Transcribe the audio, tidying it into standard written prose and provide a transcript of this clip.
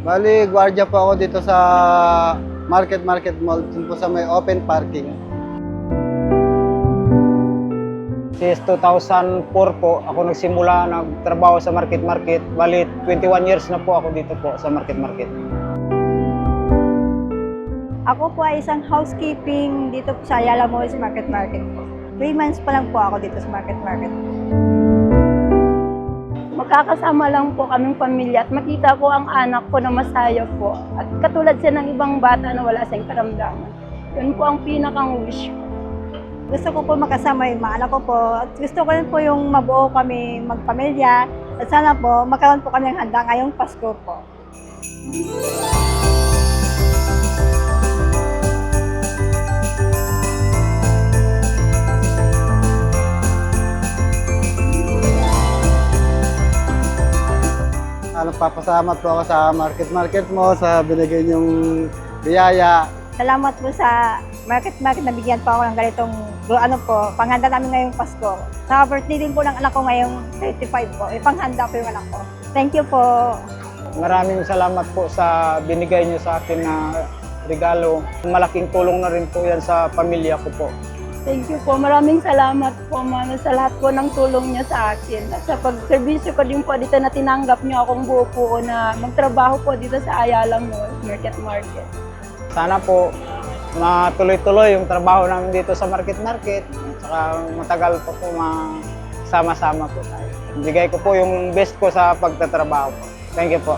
Bali, gwardiya po ako dito sa Market Mall, dun po sa may open parking. Since 2004 po, ako nagsimula nagtrabaho sa Market. Bali, 21 years na po ako dito po sa Market. Ako po ay isang housekeeping dito po sa Ayala Malls Market po. 3 months pa lang po ako dito sa Market. Magkakasama lang po kaming pamilya at makita ko ang anak ko na masaya po. At katulad siya ng ibang bata na wala siyang karamdaman. Yun po ang pinakang wish ko. Gusto ko po makasama yung mga anak ko po. At gusto ko rin po yung mabuo kami magpamilya. At sana po magkaroon po kami ng handa ngayong Pasko po. Nagpapasalamat po ako sa Market mo sa binigay niyong biyaya. Salamat po sa Market na bigyan po ako ng ganitong panghanda namin ngayong Pasko. Sa birthday din po ng anak ko ngayong 35 po. Ipanghanda po yung anak ko. Thank you po. Maraming salamat po sa binigay niyo sa akin na regalo. Malaking tulong na rin po yan sa pamilya ko po. Thank you po. Maraming salamat po, Mama, sa lahat po ng tulong niya sa akin. At sa pagserbisyo ko din po dito na tinanggap niyo akong buo po na magtrabaho po dito sa Ayala Mall, Market. Sana po matuloy-tuloy yung trabaho namin dito sa Market. Saka matagal po sama-sama po tayo. Bigay ko po yung best ko sa pagtatrabaho po. Thank you po.